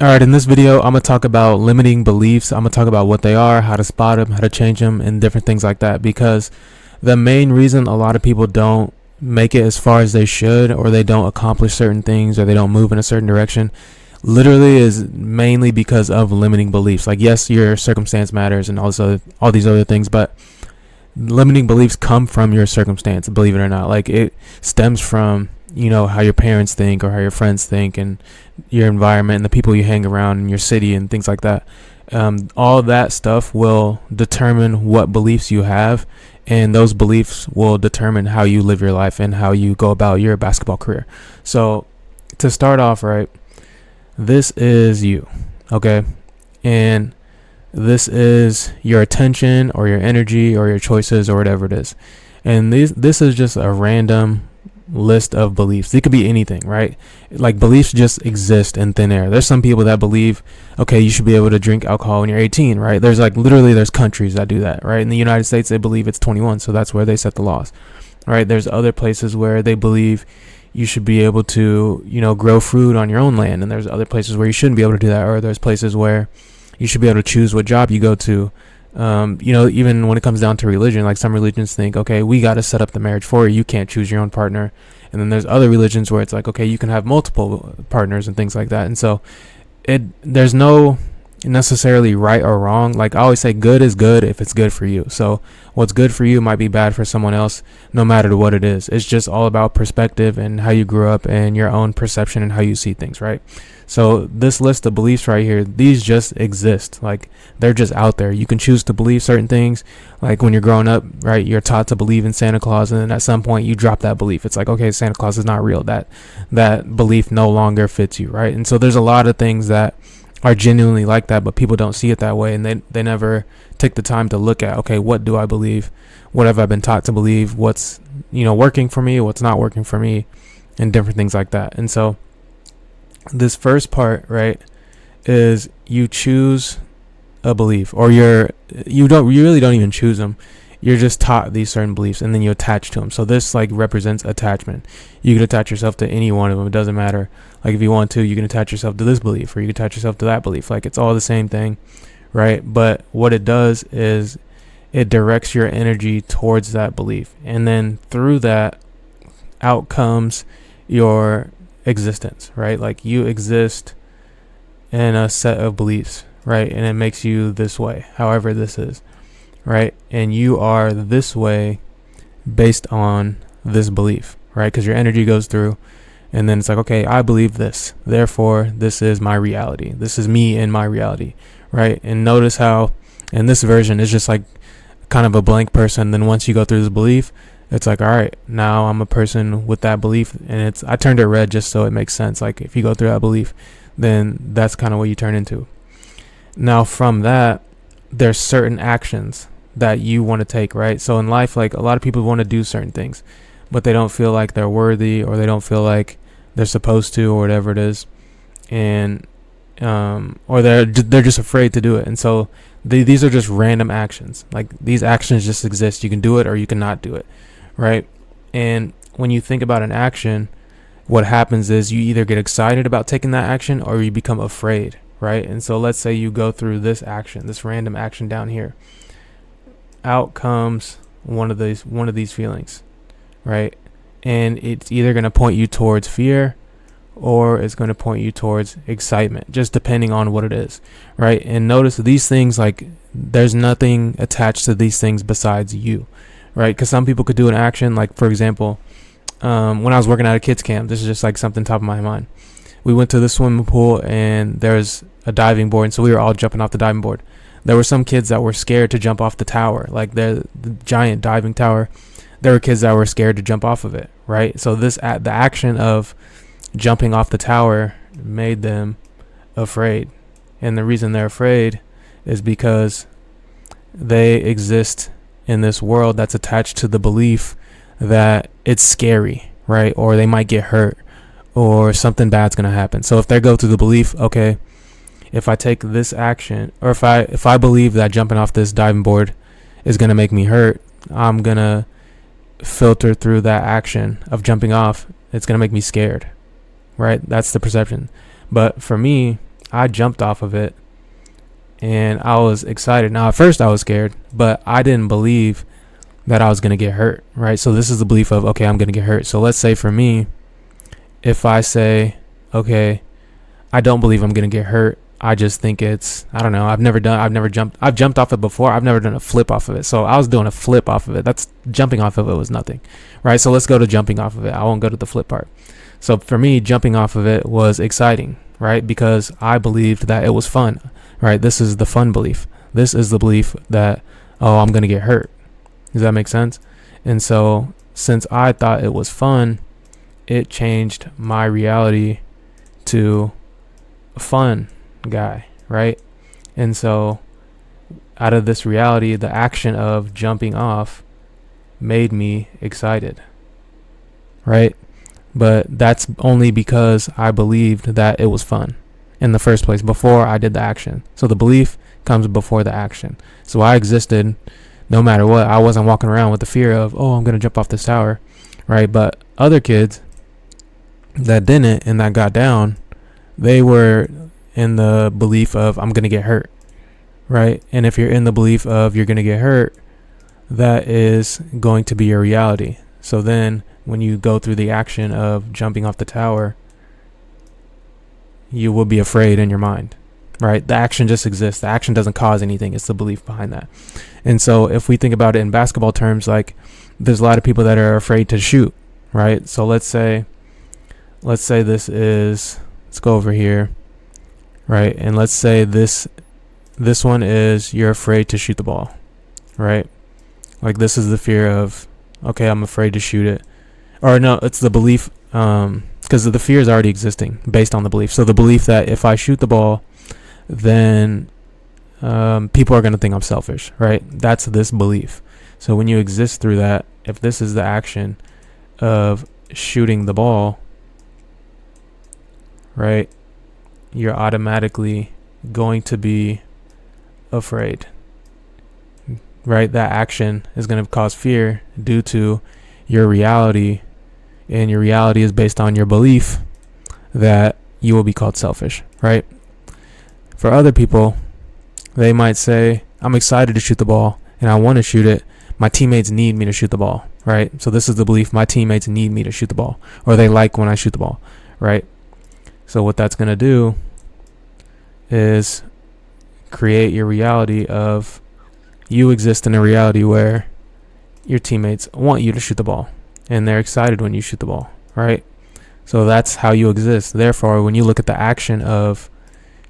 All right, in this video, I'm going to talk about limiting beliefs. I'm going to talk about what they are, how to spot them, how to change them, and different things like that. Because the main reason a lot of people don't make it as far as they should, or they don't accomplish certain things, or they don't move in a certain direction, literally is mainly because of limiting beliefs. Like, yes, your circumstance matters and also all these other things, but limiting beliefs come from your circumstance, believe it or not. Like, it stems from how your parents think or how your friends think and your environment and the people you hang around in your city and things like that. All that stuff will determine what beliefs you have, and those beliefs will determine how you live your life and how you go about your basketball career. So to start off, right, this is you, okay? And this is your attention or your energy or your choices or whatever it is. And this is just a random list of beliefs. It could be anything, right? Like, beliefs just exist in thin air. There's some people that believe, okay, you should be able to drink alcohol when you're 18, right? There's there's countries that do that, right? In the United States, they believe it's 21, so that's where they set the laws, right? There's other places where they believe you should be able to, grow food on your own land, and there's other places where you shouldn't be able to do that, or there's places where you should be able to choose what job you go to. Even when it comes down to religion, like, some religions think, okay, we got to set up the marriage for you. You can't choose your own partner. And then there's other religions where it's like, okay, you can have multiple partners and things like that. And so there's no necessarily right or wrong. Like, I always say, good is good if it's good for you. So what's good for you might be bad for someone else, no matter what it is. It's just all about perspective and how you grew up and your own perception and how you see things, right? So this list of beliefs right here, these just exist. Like, they're just out there. You can choose to believe certain things. Like, when you're growing up, right, you're taught to believe in Santa Claus, and then at some point you drop that belief. It's like, okay, Santa Claus is not real. That belief no longer fits you, right? And so there's a lot of things that are genuinely like that, but people don't see it that way, and they never take the time to look at, okay, what do I believe? What have I been taught to believe? What's working for me? What's not working for me? And different things like that. And so this first part, right, is you choose a belief, or you really don't even choose them. You're just taught these certain beliefs, and then you attach to them. So this represents attachment. You can attach yourself to any one of them. It doesn't matter. Like, if you want to, you can attach yourself to this belief, or you can attach yourself to that belief. Like, it's all the same thing, right? But what it does is it directs your energy towards that belief, and then through that out comes your existence, right? Like, you exist in a set of beliefs, right? And it makes you this way, however this is, right? And you are this way based on this belief, right? Because your energy goes through, and then it's like, okay, I believe this, therefore this is my reality. This is me in my reality, right? And notice how in this version is just like kind of a blank person. Then once you go through this belief, it's like, all right, now I'm a person with that belief, and I turned it red just so it makes sense. Like, if you go through that belief, then that's kind of what you turn into. Now, from that, there's certain actions that you want to take, right? So in life, like, a lot of people want to do certain things, but they don't feel like they're worthy, or they don't feel like they're supposed to, or whatever it is, and or they're just afraid to do it. And so these are just random actions. Like, these actions just exist. You can do it or you cannot do it, right? And when you think about an action, what happens is you either get excited about taking that action, or you become afraid, right? And so let's say you go through this action, this random action down here. Out comes one of these feelings, right? And it's either going to point you towards fear, or it's going to point you towards excitement, just depending on what it is, right? And notice these things, like, there's nothing attached to these things besides you, right? Because some people could do an action, like, for example, when I was working at a kids camp, this is just like something top of my mind. We went to the swimming pool, and there's a diving board, and so we were all jumping off the diving board. There were some kids that were scared to jump off the tower, like the giant diving tower. There were kids that were scared to jump off of it, right? So the action of jumping off the tower made them afraid. And the reason they're afraid is because they exist in this world that's attached to the belief that it's scary, right? Or they might get hurt, or something bad's going to happen. So if they go through the belief, okay, if I take this action, or if I believe that jumping off this diving board is going to make me hurt, I'm going to filter through that action of jumping off. It's going to make me scared, right? That's the perception. But for me, I jumped off of it and I was excited. Now, at first I was scared, but I didn't believe that I was going to get hurt, right? So this is the belief of, okay, I'm going to get hurt. So let's say for me, if I say, okay, I don't believe I'm going to get hurt, I just think it's, I don't know, I've jumped off it before. I've never done a flip off of it. So I was doing a flip off of it. That's jumping off of it was nothing, right? So let's go to jumping off of it. I won't go to the flip part. So for me, jumping off of it was exciting, right? Because I believed that it was fun, right? This is the fun belief. This is the belief that, oh, I'm going to get hurt. Does that make sense? And so since I thought it was fun, it changed my reality to a fun guy, right? And so out of this reality, the action of jumping off made me excited, right? But that's only because I believed that it was fun in the first place before I did the action. So the belief comes before the action. So I existed no matter what. I wasn't walking around with the fear of, oh, I'm going to jump off this tower, right? But other kids that didn't and that got down, they were in the belief of, I'm going to get hurt, right? And if you're in the belief of you're going to get hurt, that is going to be your reality. So then when you go through the action of jumping off the tower, you will be afraid in your mind, right? The action just exists. The action doesn't cause anything. It's the belief behind that. And so if we think about it in basketball terms, like there's a lot of people that are afraid to shoot, right? So let's say this is, let's go over here, right? And let's say this one is you're afraid to shoot the ball, right? Like this is the fear of, okay, I'm afraid to shoot it. Or no, it's the belief, because the fear is already existing based on the belief. So the belief that if I shoot the ball, then people are going to think I'm selfish, right? That's this belief. So when you exist through that, if this is the action of shooting the ball, right, you're automatically going to be afraid, right? That action is going to cause fear due to your reality, and your reality is based on your belief that you will be called selfish, right? For other people, they might say, I'm excited to shoot the ball and I want to shoot it. My teammates need me to shoot the ball, right? So this is the belief, my teammates need me to shoot the ball, or they like when I shoot the ball, right? So what that's going to do is create your reality of you exist in a reality where your teammates want you to shoot the ball and they're excited when you shoot the ball, right? So that's how you exist. Therefore, when you look at the action of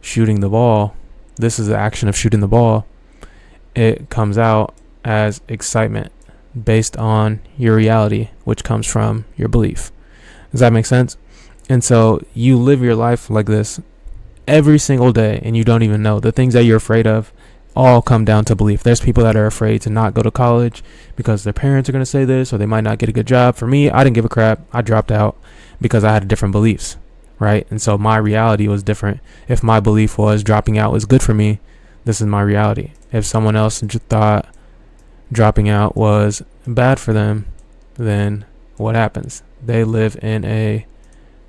shooting the ball, this is the action of shooting the ball, it comes out as excitement based on your reality, which comes from your belief. Does that make sense? And so you live your life like this every single day and you don't even know. The things that you're afraid of all come down to belief. There's people that are afraid to not go to college because their parents are going to say this, or they might not get a good job. For me, I didn't give a crap. I dropped out because I had different beliefs, right? And so my reality was different. If my belief was dropping out was good for me, this is my reality. If someone else just thought dropping out was bad for them, then what happens? They live in a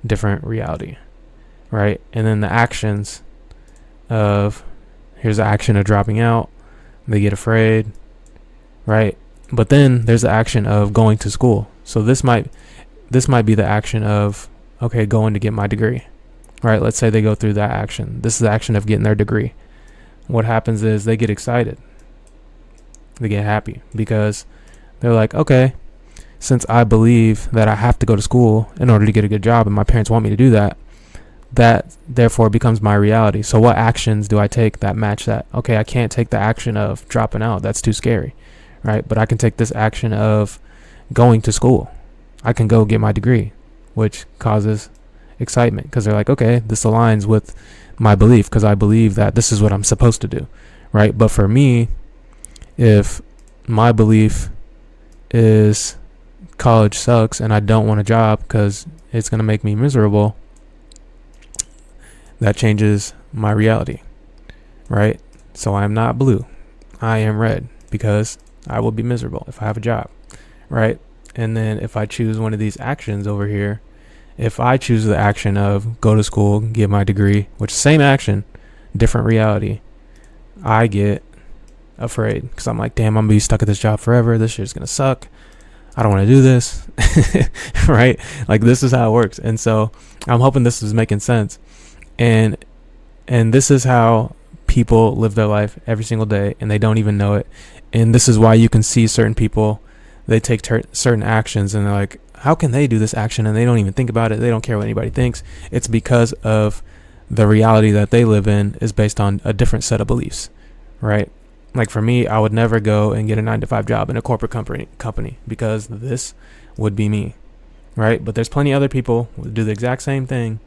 different reality, right? And then the actions of, here's the action of dropping out, they get afraid, right? But then there's the action of going to school. So this might be the action of, okay, going to get my degree, right? Let's say they go through that action. This is the action of getting their degree. What happens is they get excited. They get happy because they're like, okay, since I believe that I have to go to school in order to get a good job and my parents want me to do that, that therefore becomes my reality. So what actions do I take that match that? Okay, I can't take the action of dropping out. That's too scary, right? But I can take this action of going to school. I can go get my degree, which causes excitement because they're like, okay, this aligns with my belief because I believe that this is what I'm supposed to do, right? But for me, if my belief is college sucks and I don't want a job because it's going to make me miserable, that changes my reality, right? So I am not blue. I am red because I will be miserable if I have a job, right? And then if I choose one of these actions over here If I choose the action of go to school, get my degree, which is same action, different reality, I get afraid because I'm like, damn, I'm gonna be stuck at this job forever. This shit's gonna suck. I don't want to do this. Right? Like, this is how it works. And so I'm hoping this is making sense. And this is how people live their life every single day, and they don't even know it. And this is why you can see certain people, they take certain actions, and they're like, how can they do this action? And they don't even think about it. They don't care what anybody thinks. It's because of the reality that they live in is based on a different set of beliefs, right? Like, for me, I would never go and get a 9-to-5 job in a corporate company because this would be me, right? But there's plenty of other people who do the exact same thing,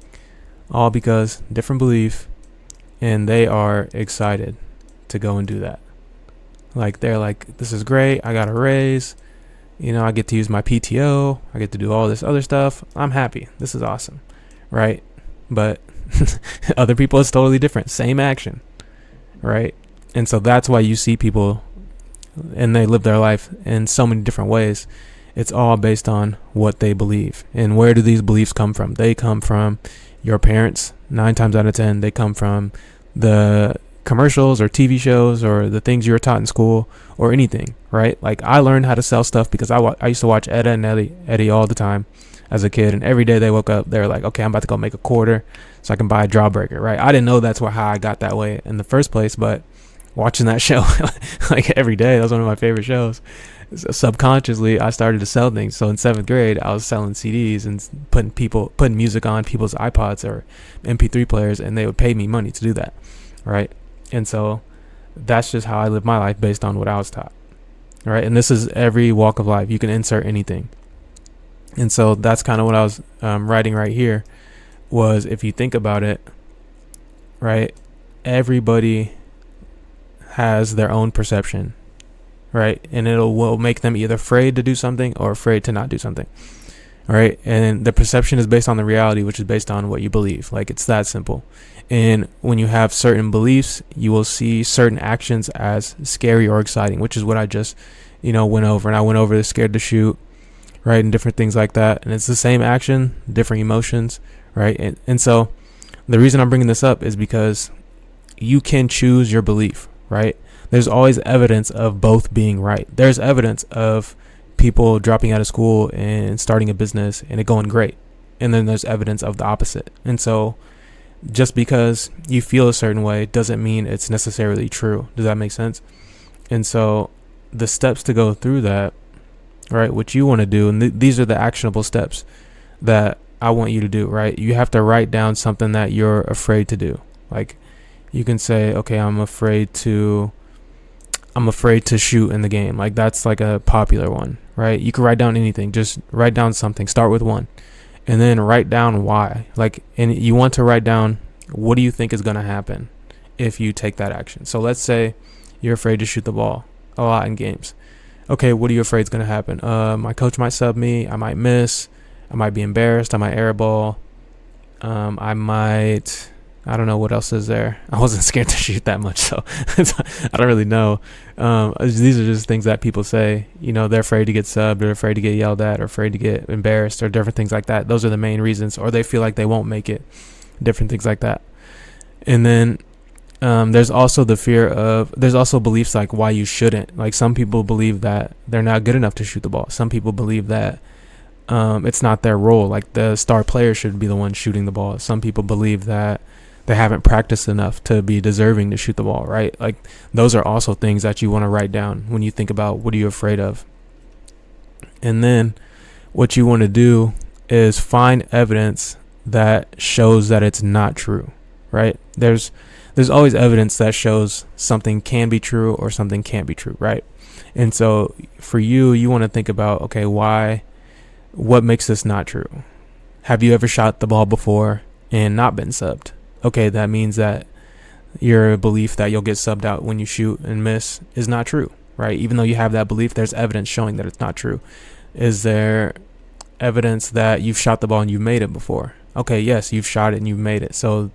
all because different belief, and they are excited to go and do that. Like, they're like, this is great. I got a raise. I get to use my PTO. I get to do all this other stuff. I'm happy. This is awesome, right? But other people, it's totally different. Same action, right? And so that's why you see people and they live their life in so many different ways. It's all based on what they believe. And where do these beliefs come from? They come from your parents. 9 times out of 10, they come from the commercials or TV shows or the things you were taught in school or anything, right? Like, I learned how to sell stuff because I used to watch Edda and Eddie all the time as a kid. And every day they woke up, they were like, okay, I'm about to go make a quarter so I can buy a Jawbreaker, right? I didn't know that's how I got that way in the first place, but watching that show like every day, that was one of my favorite shows. So subconsciously, I started to sell things. So in 7th grade, I was selling CDs and putting music on people's iPods or MP3 players, and they would pay me money to do that, right? And so that's just how I live my life based on what I was taught, right? And this is every walk of life. You can insert anything. And so that's kind of what I was writing right here was, if you think about it, right, everybody has their own perception, right? And will make them either afraid to do something or afraid to not do something, right? And the perception is based on the reality, which is based on what you believe. Like, it's that simple. And when you have certain beliefs, you will see certain actions as scary or exciting, which is what I just, went over. And I went over the scared to shoot, right? And different things like that. And it's the same action, different emotions, right? And so the reason I'm bringing this up is because you can choose your belief, right? There's always evidence of both being right. There's evidence of people dropping out of school and starting a business and it going great. And then there's evidence of the opposite. And so just because you feel a certain way doesn't mean it's necessarily true. Does that make sense? And so the steps to go through that, right, what you want to do, and these are the actionable steps that I want you to do, right? You have to write down something that you're afraid to do. Like, you can say, okay, I'm afraid to shoot in the game. Like, that's like a popular one, right? You can write down anything. Just write down something. Start with one. And then write down why. Like, and you want to write down, what do you think is going to happen if you take that action? So let's say you're afraid to shoot the ball a lot in games. Okay, what are you afraid is going to happen? My coach might sub me. I might miss. I might be embarrassed. I might air a ball. I don't know what else is there. I wasn't scared to shoot that much, so I don't really know. These are just things that people say. They're afraid to get subbed, or afraid to get yelled at, or afraid to get embarrassed, or different things like that. Those are the main reasons, or they feel like they won't make it. Different things like that. And then there's also there's also beliefs like why you shouldn't. Like, some people believe that they're not good enough to shoot the ball. Some people believe that it's not their role. Like, the star player should be the one shooting the ball. Some people believe that they haven't practiced enough to be deserving to shoot the ball, right? Like, those are also things that you want to write down when you think about what are you afraid of. And then what you want to do is find evidence that shows that it's not true, right? There's always evidence that shows something can be true or something can't be true, right? And so for you want to think about, okay, what makes this not true? Have you ever shot the ball before and not been subbed? Okay, that means that your belief that you'll get subbed out when you shoot and miss is not true, right? Even though you have that belief, there's evidence showing that it's not true. Is there evidence that you've shot the ball and you've made it before? Okay, yes, you've shot it and you've made it. So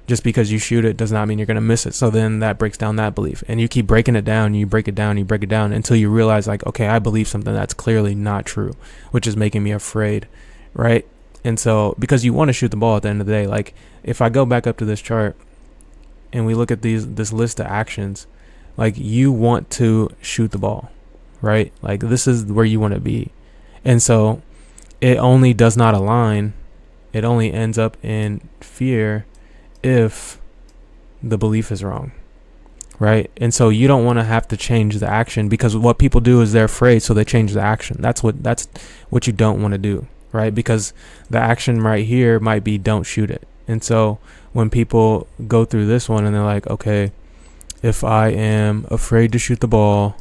just because you shoot it does not mean you're going to miss it. So then that breaks down that belief. And you keep breaking it down, you break it down until you realize, like, okay, I believe something that's clearly not true, which is making me afraid, right? And so, because you want to shoot the ball at the end of the day, like if I go back up to this chart and we look at this list of actions, like you want to shoot the ball, right? Like this is where you want to be. And so it only does not align. It only ends up in fear if the belief is wrong, right? And so you don't want to have to change the action, because what people do is they're afraid, so they change the action. That's what you don't want to do, right? Because the action right here might be don't shoot it. And so when people go through this one and they're like, okay, if I am afraid to shoot the ball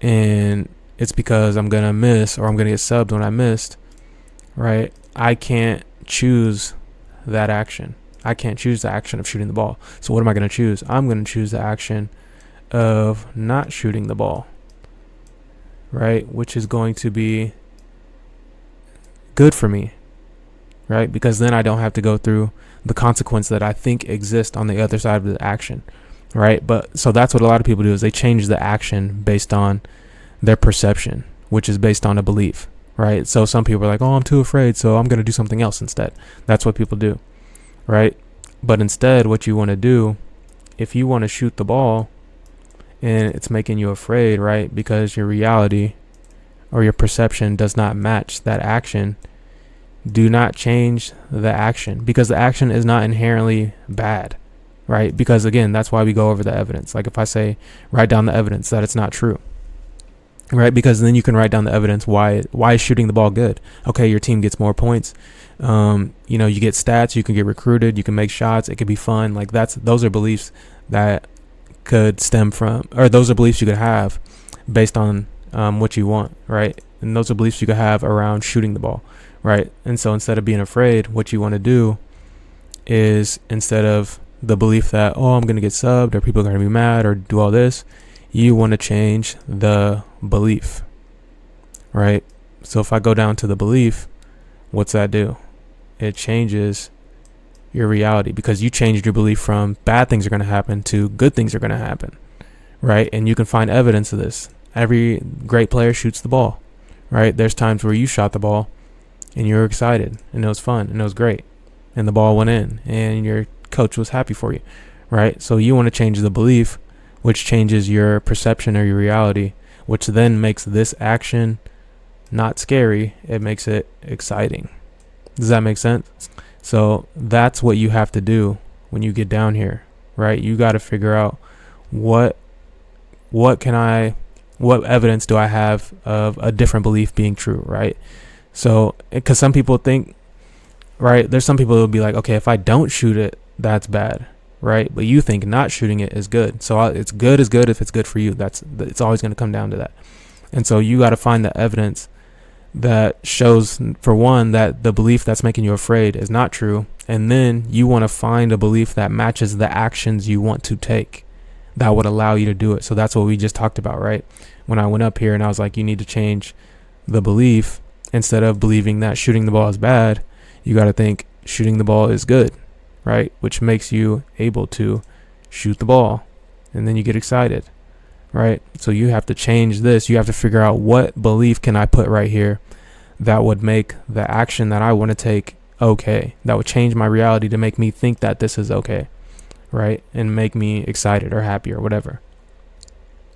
and it's because I'm going to miss or I'm going to get subbed when I missed, right? I can't choose that action. I can't choose the action of shooting the ball. So what am I going to choose? I'm going to choose the action of not shooting the ball, right? Which is going to be good for me, right? Because then I don't have to go through the consequence that I think exists on the other side of the action, right? But so that's what a lot of people do, is they change the action based on their perception, which is based on a belief, right? So some people are like, oh, I'm too afraid, so I'm going to do something else instead. That's what people do, right? But instead, what you want to do, if you want to shoot the ball and it's making you afraid, right, because your reality or your perception does not match that action, do not change the action, because the action is not inherently bad, right? Because again, that's why we go over the evidence. Like if I say, write down the evidence that it's not true, right? Because then you can write down the evidence why is shooting the ball good. Okay, your team gets more points. You get stats, you can get recruited, you can make shots, it could be fun. Like those are beliefs that could stem from, or those are beliefs you could have based on what you want, right? And those are beliefs you could have around shooting the ball, right? And so instead of being afraid, what you want to do is, instead of the belief that, oh, I'm going to get subbed or people are going to be mad or do all this, you want to change the belief, right? So if I go down to the belief, what's that do? It changes your reality, because you changed your belief from bad things are going to happen to good things are going to happen, right? And you can find evidence of this. Every great player shoots the ball, right? There's times where you shot the ball and you were excited and it was fun and it was great and the ball went in and your coach was happy for you, right? So you want to change the belief, which changes your perception or your reality, which then makes this action not scary. It makes it exciting. Does that make sense? So that's what you have to do when you get down here, right? You got to figure out what evidence do I have of a different belief being true, right? So, because some people think, right, there's some people who will be like, okay, if I don't shoot it, that's bad, right? But you think not shooting it is good. So it's good if it's good for you. It's always going to come down to that. And so you got to find the evidence that shows, for one, that the belief that's making you afraid is not true. And then you want to find a belief that matches the actions you want to take that would allow you to do it. So that's what we just talked about, right? When I went up here and I was like, you need to change the belief. Instead of believing that shooting the ball is bad, you got to think shooting the ball is good, right? Which makes you able to shoot the ball, and then you get excited, right? So you have to change this. You have to figure out, what belief can I put right here that would make the action that I want to take okay, that would change my reality to make me think that this is okay, right? And make me excited or happy or whatever.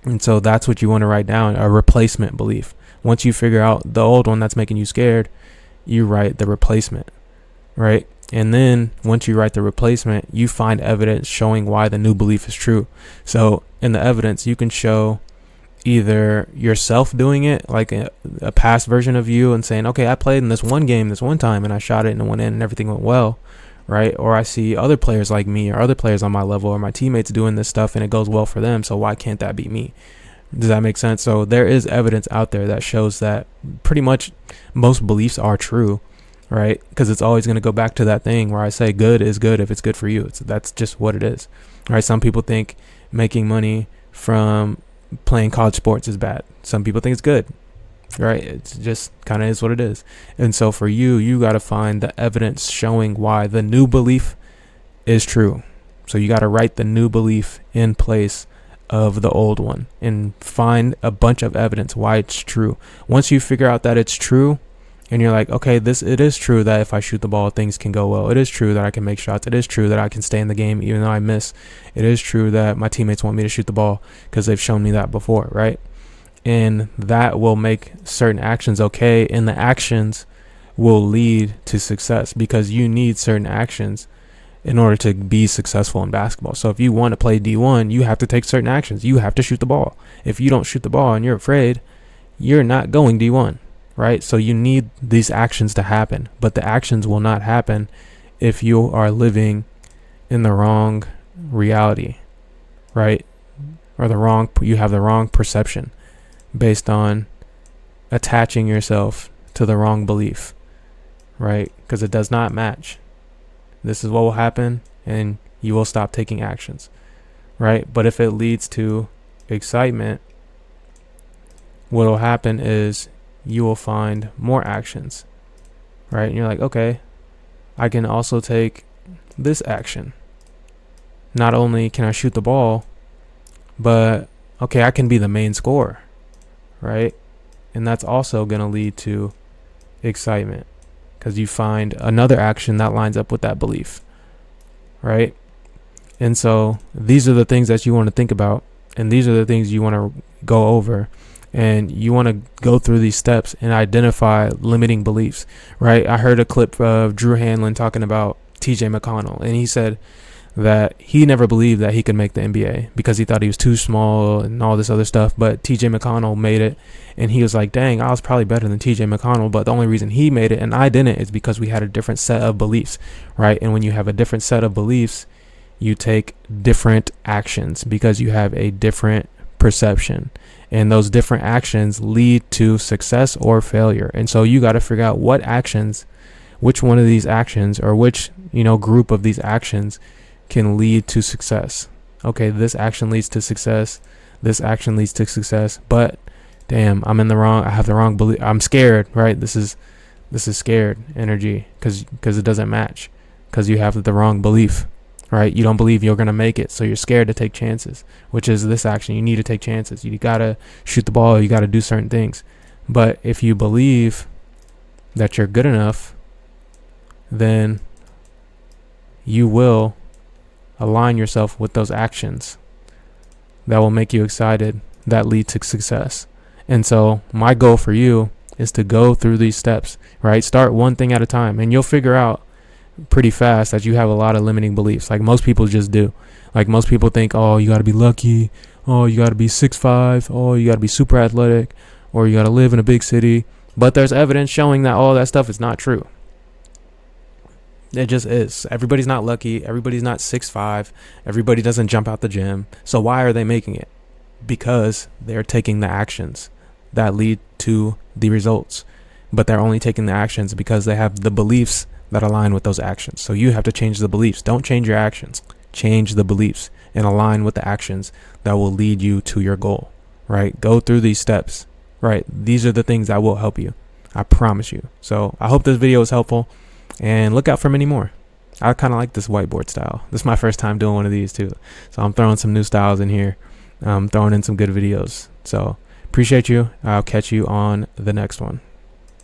And so that's what you want to write down, a replacement belief. Once you figure out the old one that's making you scared, you write the replacement, right? And then once you write the replacement, you find evidence showing why the new belief is true. So in the evidence, you can show either yourself doing it, like a past version of you, and saying, okay, I played in this one game this one time and I shot it and it went in and everything went well, right? Or I see other players like me or other players on my level or my teammates doing this stuff and it goes well for them, so why can't that be me? Does that make sense? So there is evidence out there that shows that pretty much most beliefs are true, right? Because it's always going to go back to that thing where I say good is good if it's good for you. That's just what it is, right? Some people think making money from playing college sports is bad. Some people think it's good, right? It's just kind of is what it is. And so for you got to find the evidence showing why the new belief is true. So you got to write the new belief in place of the old one and find a bunch of evidence why it's true. Once you figure out that it's true, and you're like, okay, it is true that if I shoot the ball, things can go well. It is true that I can make shots. It is true that I can stay in the game even though I miss. It is true that my teammates want me to shoot the ball because they've shown me that before, right? And that will make certain actions okay, and the actions will lead to success because you need certain actions in order to be successful in basketball. So if you want to play D1, you have to take certain actions. You have to shoot the ball. If you don't shoot the ball and you're afraid, you're not going D1, right? So you need these actions to happen, but the actions will not happen if you are living in the wrong reality, right? Or you have the wrong perception based on attaching yourself to the wrong belief, right? Because it does not match. This is what will happen, and you will stop taking actions, right? But if it leads to excitement, what will happen is you will find more actions, right? And you're like, okay, I can also take this action. Not only can I shoot the ball, but okay, I can be the main scorer, right? And that's also going to lead to excitement because you find another action that lines up with that belief, right? And so these are the things that you want to think about, and these are the things you want to go over, and you want to go through these steps and identify limiting beliefs, right? I heard a clip of Drew Hanlon talking about TJ McConnell, and he said that he never believed that he could make the NBA because he thought he was too small and all this other stuff. But TJ McConnell made it, and he was like, dang, I was probably better than TJ McConnell. But the only reason he made it and I didn't is because we had a different set of beliefs, right? And when you have a different set of beliefs, you take different actions because you have a different perception. And those different actions lead to success or failure. And so you got to figure out which one of these actions or which, group of these actions can lead to success. Okay, this action leads to success. This action leads to success. But damn, I have the wrong belief. I'm scared, right? This is scared energy because it doesn't match because you have the wrong belief, right? You don't believe you're going to make it. So you're scared to take chances, which is this action. You need to take chances. You got to shoot the ball. You got to do certain things. But if you believe that you're good enough, then you will align yourself with those actions that will make you excited, that lead to success. And so my goal for you is to go through these steps, right? Start one thing at a time, and you'll figure out pretty fast that you have a lot of limiting beliefs. Like most people just do. Like most people think, oh, you got to be lucky. Oh, you got to be 6'5". Oh, you got to be super athletic, or you got to live in a big city. But there's evidence showing that all that stuff is not true. It just is. Everybody's not lucky. Everybody's not 6'5". Everybody doesn't jump out the gym. So why are they making it? Because they're taking the actions that lead to the results. But they're only taking the actions because they have the beliefs that align with those actions. So you have to change the beliefs. Don't change your actions. Change the beliefs and align with the actions that will lead you to your goal, right? Go through these steps, right? These are the things that will help you. I promise you. So I hope this video was helpful. And look out for many more. I kind of like this whiteboard style. This is my first time doing one of these too. So I'm throwing some new styles in here. Throwing in some good videos. So appreciate you. I'll catch you on the next one.